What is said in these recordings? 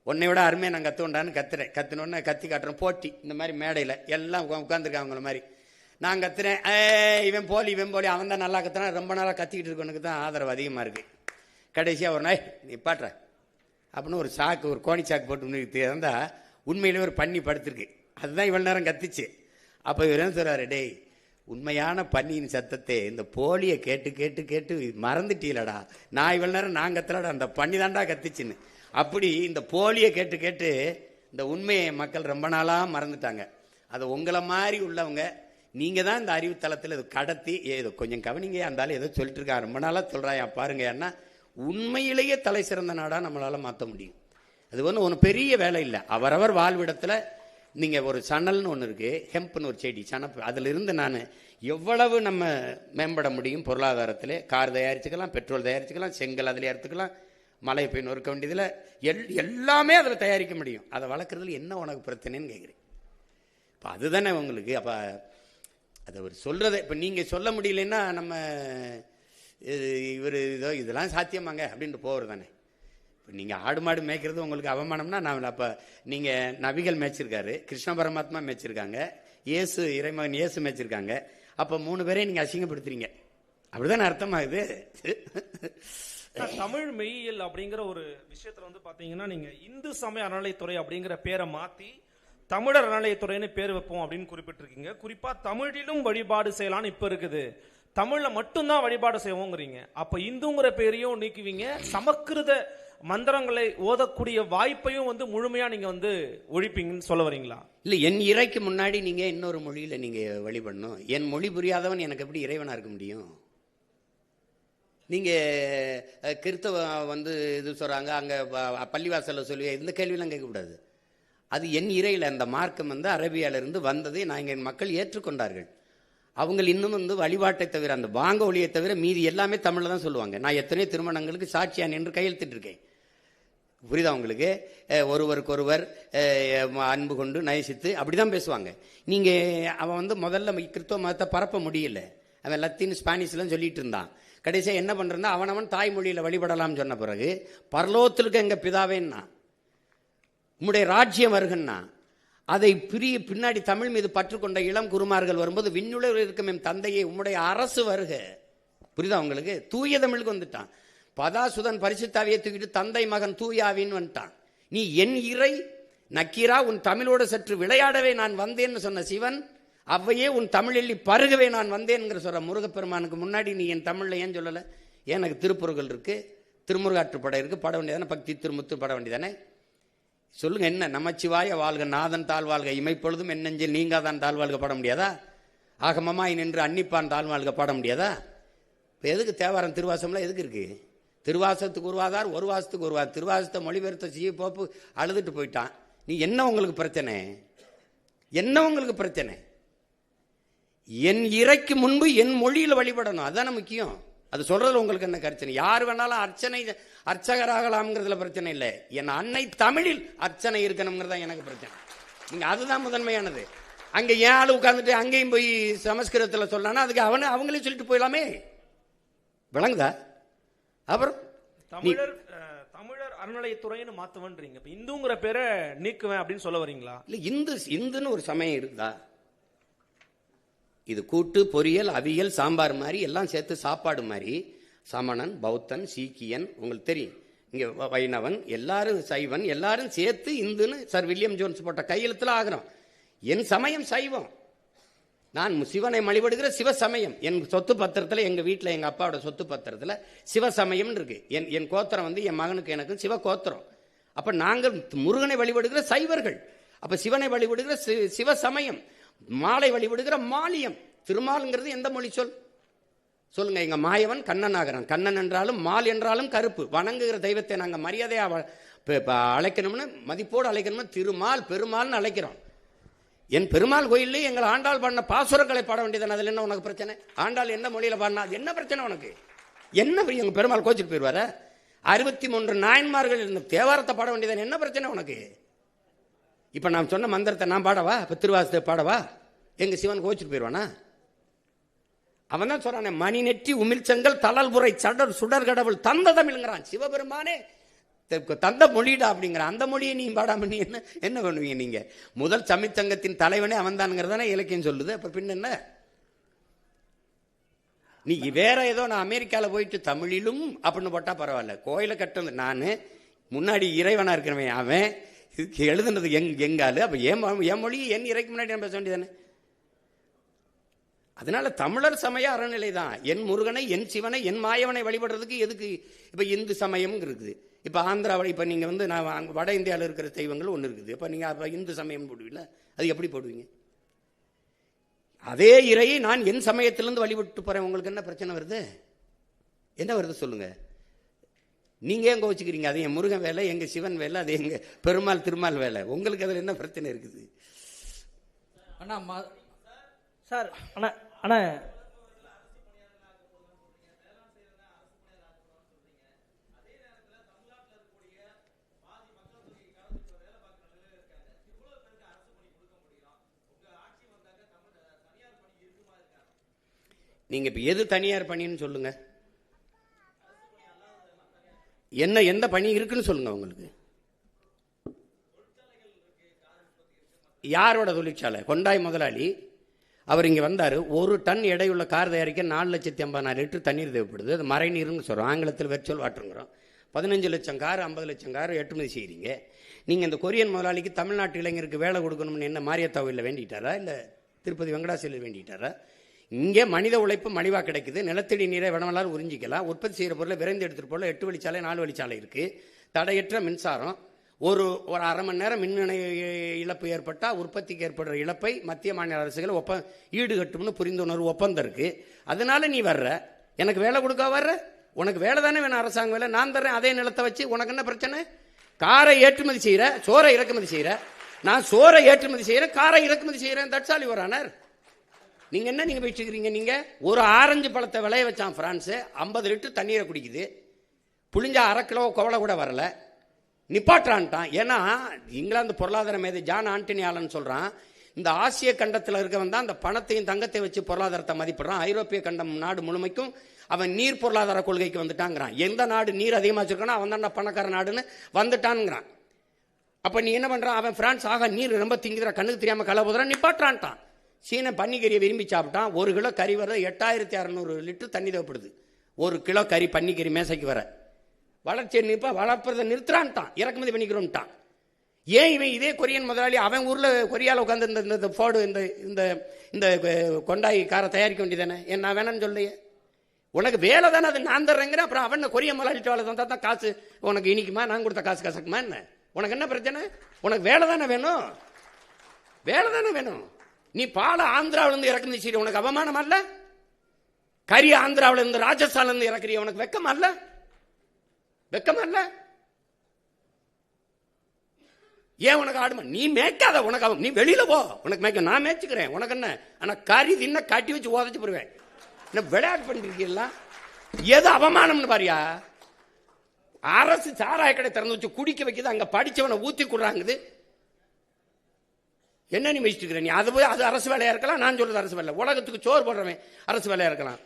உன்னை விட அருமையை நான் கற்றுக்கொண்டான்னு கத்துனோடனே கத்தி காட்டுறேன். போட்டி இந்த மாதிரி மேடையில் எல்லாம் உட்காந்துருக்காங்க அவங்கள மாதிரி. நான் கத்துறேன், இவன் போலி அவன் தான் நல்லா கத்துறான். ரொம்ப நாளாக கத்திக்கிட்டு இருக்கவனுக்கு தான் ஆதரவு அதிகமாக இருக்குது. கடைசியாக ஒரு நாய் நீ பாட்டுற அப்படின்னு ஒரு சாக்கு, ஒரு கோணி சாக்கு போட்டு இருந்தால் உண்மையிலே ஒரு பன்னி படுத்துருக்கு. அதுதான் இவ்வளோ நேரம் கத்திச்சு. அப்போ இவர் என்ன சொல்கிறாரு, டேய் உண்மையான பன்னியின் சத்தத்தை இந்த போலியை கேட்டு கேட்டு கேட்டு மறந்துட்டீலடா, நான் இவ்வளோ நேரம் நான் கத்தலடா, அந்த பன்னி தாண்டா கத்திச்சுன்னு. அப்படி இந்த போலியை கேட்டு கேட்டு இந்த உண்மையை மக்கள் ரொம்ப நாளாக மறந்துட்டாங்க. அது உங்களை மாதிரி உள்ளவங்க நீங்கள் தான் இந்த அறிவுத்தளத்தில் இது கடத்தி ஏதோ கொஞ்சம் கவனிங்க, இருந்தாலும் ஏதோ சொல்லிட்டு இருக்கான், ரொம்ப நாளாக சொல்கிறாயா பாருங்க. ஏன்னா உண்மையிலேயே தலை சிறந்த நாடாக நம்மளால் மாற்ற முடியும். அது ஒன்றும் பெரிய வேலை இல்லை. அவரவர் வாழ்விடத்தில் நீங்கள் ஒரு சணல்னு ஒன்று இருக்குது, ஹெம்ப்னு ஒரு செடி, சனப்பு, அதிலிருந்து நான் எவ்வளவு நம்ம மேம்பட முடியும் பொருளாதாரத்தில். கார் தயாரிச்சுக்கலாம், பெட்ரோல் தயாரிச்சுக்கலாம், செங்கல் அதில் எடுத்துக்கலாம், மழை போய் நொறுக்க வேண்டியதில் எல்லாமே அதில் தயாரிக்க முடியும். அதை வளர்க்குறதுல என்ன உனக்கு பிரச்சனைன்னு கேட்குறேன். இப்போ அதுதானே உங்களுக்கு. அப்போ அதை அவர் சொல்கிறத இப்போ நீங்கள் சொல்ல முடியலன்னா நம்ம இவர் இதெல்லாம் சாத்தியமாங்க அப்படின்ட்டு போகிறது தானே. இப்போ நீங்கள் ஆடு மாடு மேய்க்கிறது உங்களுக்கு அவமானம்னா நான் அப்போ நீங்கள் நபிகள் மேய்ச்சிருக்காரு, கிருஷ்ண பரமாத்மா மேய்ச்சிருக்காங்க, இயேசு இறைமகன் இயேசு மேய்ச்சிருக்காங்க. அப்போ 3 பேரையும் நீங்கள் அசிங்கப்படுத்துறீங்க, அப்படிதான் அர்த்தமாகுது. தமிழ் மெய்யியல் அப்படிங்கிற ஒரு விஷயத்துல வந்து பாத்தீங்கன்னா நீங்க இந்து சமய அறநிலைத்துறை அப்படிங்கிற பேரை மாத்தி தமிழர் அறநிலையத்துறைன்னு பேர் வைப்போம் அப்படின்னு குறிப்பிட்டிருக்கீங்க. குறிப்பா தமிழிலும் வழிபாடு செய்யலான்னு இப்ப இருக்குது, தமிழ்ல மட்டும்தான் வழிபாடு செய்வோங்கிறீங்க. அப்ப இந்துங்கிற பேரையும் நீக்குவீங்க, சமஸ்கிருத மந்திரங்களை ஓதக்கூடிய வாய்ப்பையும் வந்து முழுமையா நீங்க வந்து ஒழிப்பீங்கன்னு சொல்ல வரீங்களா? இல்ல, என் இறைக்கு முன்னாடி நீங்க இன்னொரு மொழியில நீங்க வழிபடணும். என் மொழி புரியாதவன் எனக்கு எப்படி இறைவனா இருக்க முடியும்? நீங்க கிறிஸ்தவ வந்து இது சொல்றாங்க, அங்க பள்ளிவாசல்ல சொல்லி இந்த கேள்வியெல்லாம் கேட்கக்கூடாது. அது என் இறையில் அந்த மார்க்கம் வந்து அரேபியாவிலிருந்து வந்ததை நான் என் மக்கள் ஏற்றுக்கொண்டார்கள். அவங்க இன்னும் வந்து வழிபாட்டை தவிர அந்த வாங்க ஒளியை தவிர மீதி எல்லாமே தமிழில் தான் சொல்லுவாங்க. நான் எத்தனை திருமணங்களுக்கு சாட்சியா நின்று கையெழுத்திட்டு இருக்கேன். புரியுதா உங்களுக்கு? ஒருவருக்கொருவர் அன்பு கொண்டு நயசித்து அப்படிதான் பேசுவாங்க. நீங்கள் அவன் வந்து முதல்ல கிறிஸ்தவ மதத்தை பரப்ப முடியல, அவன் லத்தீன் ஸ்பானிஷ்லாம் சொல்லிட்டு இருந்தான். கடைசியாக என்ன பண்ணுறா, அவனவன் தாய்மொழியில் வழிபடலாம்னு சொன்ன பிறகு பரலோகத்திற்கு எங்கள் பிதாவேன்னா உம்முடைய ராஜ்யம் வருகன்னா அதை பின்னாடி தமிழ் மீது பற்றுக்கொண்ட இளம் குருமார்கள் வரும்போது விண்ணுலகில் இருக்கும் என் தந்தையை உம்முடைய அரசு வருக. புரியுதா உங்களுக்கு? தூய தமிழுக்கு வந்துட்டான். பதாசுதன் பரிசுத்தாவியை தூக்கிட்டு தந்தை மகன் தூயாவின்னு வந்துட்டான். நீ என் இறை நக்கீரா உன் தமிழோடு சற்று விளையாடவே நான் வந்தேன்னு சொன்ன சிவன் அவ்வையே உன் தமிழில் பருகவே நான் வந்தேன்ங்கிற சொல்ற முருகப்பெருமானுக்கு முன்னாடி நீ என் தமிழில் ஏன் சொல்லலை? எனக்கு திருப்புறங்கள் இருக்கு, திருமுருகாற்றுப்படை இருக்கு, பட வேண்டியதானே, பக்தி திருமுத்து பட வேண்டியதானே. சொல்லுங்க, என்ன நமச்சிவாய வாழ்க நாதன் தாழ்வாழ்க இமைப்பொழுதும் என் நெஞ்சில் நீங்காதான் தாழ்வாழ்க பாட முடியாதா? ஆகமமாய் நின்று அன்னிப்பான் தாழ்வாழ்க பாட முடியாதா? இப்போ எதுக்கு தேவாரம் திருவாசம்லாம் எதுக்கு இருக்கு? திருவாசத்துக்கு உருவாதார், ஒரு வாசத்துக்கு உருவாதார். திருவாசத்தை மொழிபெயர்த்த சீ போப்பு அழுதுட்டு போயிட்டான். நீ என்ன உங்களுக்கு பிரச்சனை? என்ன உங்களுக்கு பிரச்சனை? என் இறைக்கு முன்பு என் மொழியில் வழிபடணும், அதுதானே முக்கியம். அது சொல்றதுல உங்களுக்கு என்ன பிரச்சனை? யார் வேணாலும் அர்ச்சகராகலாம்ங்கிறதுல பிரச்சனை இல்லை. என் அன்னை தமிழில் அர்ச்சனை இருக்கணுங்கிறதா எனக்கு பிரச்சனை. நீங்க அதுதான் முதன்மையானது. அங்க ஏன் ஆளு உட்கார்ந்துட்டு அங்கேயும் போய் சமஸ்கிருதத்தில் சொல்லானா அதுக்கு அவங்களே சொல்லிட்டு போயிடலாமே. விளங்குதா? அப்புறம் தமிழர் அறநிலையத்துறைன்னு மாத்துவன்றீங்க, இந்துங்கிற பேரை நீக்குவேன் அப்படின்னு சொல்ல வரீங்களா? இல்ல, இந்துன்னு ஒரு சமயம் இருக்குதா? இது கூட்டு பொரியல் அவியல் சாம்பார் மாதிரி எல்லாம் சேர்த்து சாப்பாடு மாதிரி. சமணன், பௌத்தன், சீக்கியன், உங்களுக்கு தெரியும், இங்கே வைணவன், எல்லாரும் சைவன், எல்லாரும் சேர்த்து இந்துன்னு சார் வில்லியம் ஜோன்ஸ் போட்ட கையெழுத்துல ஆகிறோம். என் சமயம் சைவம், நான் சிவனை வழிபடுகிற சிவசமயம். என் சொத்து பத்திரத்தில், எங்கள் வீட்டில் எங்கள் அப்பாவோட சொத்து பத்திரத்தில் சிவசமயம் இருக்கு. என் கோத்திரம் வந்து என் மகனுக்கு எனக்கும் சிவ கோத்திரம். அப்போ நாங்கள் முருகனை வழிபடுகிற சைவர்கள். அப்போ சிவனை வழிபடுகிற சிவசமயம், மாலை வழிபடுகிற மாலியம். திருமால்ங்கிறது எந்த மொழி சொல் சொல்லுங்க? எங்க மாயவன் கண்ணன் ஆகிறான். கண்ணன் என்றாலும் மால் என்றாலும் கருப்பு. வணங்குகிற தெய்வத்தை நாங்கள் மரியாதையா அழைக்கணும்னு, மதிப்போடு அழைக்கணும்னு திருமால் பெருமாள்னு அழைக்கிறோம். என் பெருமாள் கோயிலே எங்கள் ஆண்டாள் பாடின பாசுரங்களை பாட வேண்டியது. அதில் என்ன உனக்கு பிரச்சனை? ஆண்டாள் என்ன மொழியில பாடினா அது என்ன பிரச்சனை உனக்கு? என்ன எங்க பெருமாள் கோச்சிட்டு போயிடுவார? 63 நாயன்மார்கள் இருந்த தேவாரத்தை பாட வேண்டியது என்ன பிரச்சனை உனக்கு? இப்ப நான் சொன்ன மந்திரத்தை நான் பாடவா? இப்ப திருவாசத்தை பாடவா? எங்க சிவன் கோச்சிட்டு போயிடுவானா? அவன் தான் சொல்றானே, மணி நெற்றி உமிழ்ச்செங்கல் தளல்புரை சடர் சுடர் கடவுள் தந்த தமிழ்ங்கிறான். சிவபெருமானே தந்த மொழிடா அப்படிங்கிற அந்த மொழியை நீ பாடாம நீ என்ன பண்ணுவீங்க? நீங்க முதல் தமிழ்ச்சங்கத்தின் தலைவனே அவன்தானுங்கிறதானே இலக்கியம் சொல்லுது. அப்ப பின்ன என்ன? நீ வேற ஏதோ நான் அமெரிக்காவில் போயிட்டு தமிழிலும் அப்படின்னு போட்டா பரவாயில்ல. கோயிலை கட்டுறது நான், முன்னாடி இறைவனா இருக்கிறவன் அவன், எழுதுனது எங்காலு. அப்ப என் மொழி என் இறைக்கு முன்னாடி நான் பேச வேண்டியதானே? அதனால தமிழர் சமய அறநிலை தான். என் முருகனை, என் சிவனை, என் மாயவனை வழிபடுறதுக்கு எதுக்கு இப்ப இந்து சமயம் இருக்குது? இப்ப ஆந்திராவில் இப்ப நீங்க நான் வட இந்தியாவில் இருக்கிற தெய்வங்கள் ஒன்று இருக்குது. இப்ப நீங்க அப்ப இந்து சமயம் போடுவீங்களா? அது எப்படி போடுவீங்க? அதே இறையை நான் என் சமயத்திலிருந்து வழிபட்டு போறேன். உங்களுக்கு என்ன பிரச்சனை வருது? என்ன வருது சொல்லுங்க. நீங்க ஏன் கோவிச்சுக்கிறீங்க? அது என் முருகன் வேலை, எங்க சிவன் வேலை, அது எங்க பெருமாள் திருமால் வேலை. உங்களுக்கு அதில் என்ன பிரச்சனை இருக்குது? அண்ணா சார், அண்ணா அண்ணா நீங்க இப்ப எது தனியார் பணின்னு சொல்லுங்க. என்ன எந்த பணி இருக்குன்னு சொல்லுங்க. உங்களுக்கு யாரோட தொழிற்சாலை? கொண்டாய் முதலாளி அவர் இங்க வந்தாரு. 1 டன் எடையுள்ள கார் தயாரிக்க 4,80,000 லிட்டர் தண்ணீர் தேவைப்படுது. அது மறை நீர்னு சொல்றோம், ஆங்கிலத்தில் வெர்ச்சுவல் வாட்டருங்கிறோம். 15 லட்சம் கார், 50 லட்சம் கார் ஏற்றுமதி செய்கிறீங்க. நீங்க இந்த கொரியன் முதலாளிக்கு தமிழ்நாட்டு இளைஞருக்கு வேலை கொடுக்கணும்னு என்ன மாரியத்தாவில் வேண்டிட்டாரா, இல்ல திருப்பதி வெங்கடாசலில் வேண்டிட்டாரா? இங்கே மனித உழைப்பு மலிவா கிடைக்குது. நிலத்தடி நீரை வடமலால் உறிஞ்சிக்கலாம். உற்பத்தி செய்கிற பொருளை விரைந்து எடுத்துட்டு போல 8 வழிச்சாலை 4 வழிச்சாலை இருக்கு. தடையற்ற மின்சாரம். ஒரு அரை மணி நேரம் மின் இழப்பு ஏற்பட்டா உற்பத்திக்கு ஏற்படுற இழப்பை மத்திய மாநில அரசுகள் ஈடுகட்டும்னு புரிந்துணர்வு ஒப்பந்தம் இருக்கு. அதனால நீ வர்ற, எனக்கு வேலை கொடுக்க வர்ற, உனக்கு வேலை தானே வேணும், அரசாங்க வேலை நான் தர்றேன். அதே நிலத்தை வச்சு உனக்கு என்ன பிரச்சனை? காரை ஏற்றுமதி செய்யற, சோறை இறக்குமதி செய்யற. நான் சோறை ஏற்றுமதி செய்யறேன், காரை இறக்குமதி செய்யறேன். தட்சாலி வரானர். நீங்க என்ன நீங்க பேசிக்கிறீங்க? நீங்க ஒரு ஆரஞ்சு பழத்தை விளைய வச்சான் பிரான்ஸ், 50 லிட்டர் தண்ணீரை குடிக்குது. புளிஞ்சா 1/2 கிலோ கோவலை கூட வரல, நிப்பாட்டான்ட்டான். ஏன்னா இங்கிலாந்து பொருளாதார மேதை ஜான் ஆண்டனி ஆலன் சொல்றான், இந்த ஆசிய கண்டத்தில் இருக்கவன் தான் அந்த பணத்தையும் தங்கத்தை வச்சு பொருளாதாரத்தை மதிப்பிடுறான். ஐரோப்பிய கண்டம் நாடு முழுமைக்கும் அவன் நீர் பொருளாதார கொள்கைக்கு வந்துட்டாங்கிறான். எந்த நாடு நீர் அதிகமாக வச்சிருக்கானோ அவன் தான் பணக்கார நாடுன்னு வந்துட்டான்ங்கிறான். அப்ப நீ என்ன பண்றான்? அவன் பிரான்ஸ் ஆக நீர் ரொம்ப திங்குற, கண்ணுக்கு தெரியாம களை போதுறான், நிப்பாட்டான்ட்டான். சீன பன்னிக்கறியை விரும்பி சாப்பிட்டான். 1 கிலோ கறி வர 8600 லிட்டர் தண்ணி தேவைப்படுது. 1 கிலோ கறி பன்னிக்கறி மேசைக்கு வர. வளர்ச்சியை நிற்ப வளர்ப்பதை நிறுத்துறான்ட்டான், இறக்குமதி பண்ணிக்கிறோம்ட்டான். ஏன் இவன் இதே கொரியன் முதலாளி அவன் ஊர்ல கொரியால உட்காந்து இந்த ஃபோர்டு இந்த கொண்டாய் காரை தயாரிக்க வேண்டியதானே? ஏன் நான் வேணான்னு சொல்லையே? உனக்கு வேலை தானே, அது நான் தர்றேங்கிற. அப்புறம் அவன் கொரியன் முதலாளிட்டு வேலை தந்தா தான் காசு உனக்கு இனிக்குமா? நான் கொடுத்த காசு கசக்குமா என்ன? உனக்கு என்ன பிரச்சனை? உனக்கு வேலை தானே வேணும், வேலை தானே வேணும். நீ பாலை ஆந்திராவிலிருந்து இறக்குமதி செய்ய உனக்கு அவமானம் அல்ல? கறி ஆந்திராவில இருந்து ராஜஸ்தான்ல இருந்து இறக்குறிய உனக்கு வெக்கம் அல்ல? வெக்கம் அல்ல? ஏன் உனக்கு ஆடுமா? நீ மேய்க்காத, உனக்கு நீ வெளியில போ, உனக்கு மேய்க்க நான் மேய்ச்சிக்கிறேன். உனக்கு என்ன? ஆனா கறி தின்ன கட்டி வச்சு உதச்சு போடுவேன். என்ன விளையாட்டு பண்ணிருக்கீங்களா? எது அவமானம்னு பாரியா? அரசு சாராய கடை திறந்து வச்சு குடிக்க வைக்குது, அங்க படிச்சவனை ஊத்தி கொடுறாங்குது. என்ன நீ மெச்சிட்டு நீ? அது போய் அது அரசு வேலையா இருக்கலாம். நான் சொல்றது அரசு வேலை. உலகத்துக்கு சோறு போடுறவன் அரசு வேலையா இருக்கலாம்,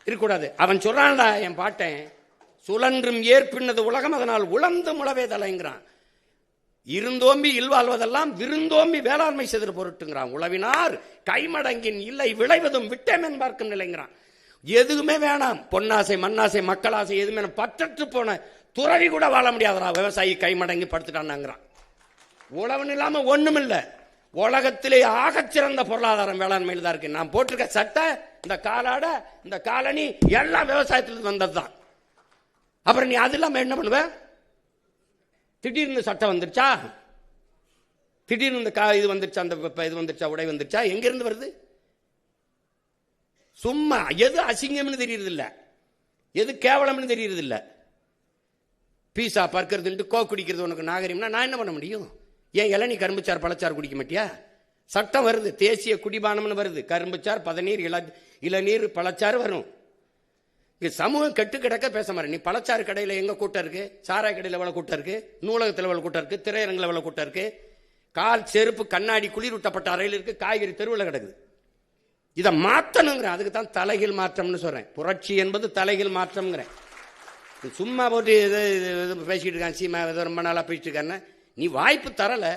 இருக்கக்கூடாது. அவன் சொல்றான்டா என் பாட்டேன், சுழன்றும் ஏற்பின்னது உலகம் அதனால் உழந்து முளவே தலைங்கிறான். இருந்தோம்பி இல்வாழ்வதெல்லாம் விருந்தோம்பி வேளாண்மை செதிர் பொருட்டுங்கிறான். உழவினார் கைமடங்கின் இல்லை விளைவதும் விட்டேமன் பார்க்கும் நிலைங்கிறான். எதுவுமே வேணாம், பொன்னாசை மண்ணாசை மக்களாசை எதுவுமே பற்றற்று போன துறவி கூட வாழ முடியாதரா. விவசாயி கைமடங்கி படுத்துட்டான்ங்கிறான். உழவன் இல்லாம ஒண்ணும் இல்ல. உலகத்திலே ஆகச்சிறந்த பொருளாதாரம் வேளாண்மையில் தான் இருக்கு. நான் போட்டிருக்க சட்டை, இந்த காலாட, இந்த காலனி எல்லாம் விவசாயத்திலிருந்து வந்ததுதான். அப்புறம் நீ அது இல்லாம என்ன பண்ணுவ? திடீர்னு சட்டம் வந்துருச்சா, திடீர்னு இந்த இது வந்துருச்சா, அந்த இது வந்துருச்சா, உடை வந்துருச்சா, எங்க இருந்து வருது? சும்மா எது அசிங்கம்னு தெரியறது இல்ல, எது கேவலம்னு தெரியறது இல்ல. பீஸா பர்க்கிறது கோ குடிக்கிறது உனக்கு நாகரிகம்னா நான் என்ன பண்ண முடியும்? ஏன் இளநீ கரும்புச்சார் பழச்சார் குடிக்க மாட்டியா? சட்டம் வருது, தேசிய குடிபானம்னு வருது. கரும்புச்சார் பதநீர் இளநீர் பழச்சாறு வரும். சமூகம் கெட்டு கிடக்க பேச மாதிரி. நீ பழச்சாறு கடையில் எங்க கூட்டம் இருக்கு, சாராய கடையில் எவ்வளவு கூட்டம் இருக்கு, நூலகத்தில் எவ்வளவு கூட்டம் இருக்கு, திரையரங்கில் எவ்வளவு கூட்டம் இருக்கு, கால் செருப்பு கண்ணாடி குளிரூட்டப்பட்ட அறையில் இருக்கு, காய்கறி தெருவில் கிடக்குது. இதை மாற்றணுங்கிற, அதுக்கு தான் தலைகீழ் மாற்றம்னு சொல்றேன். புரட்சி என்பது தலைகீழ் மாற்றம்ங்கிறேன். சும்மா போட்டு இது பேசிக்கிட்டு இருக்கான் சீமா ஏதோ ரொம்ப நாளாக பேசிட்டு இருக்காருன்னா நீ வாய்ப்பு தரலை.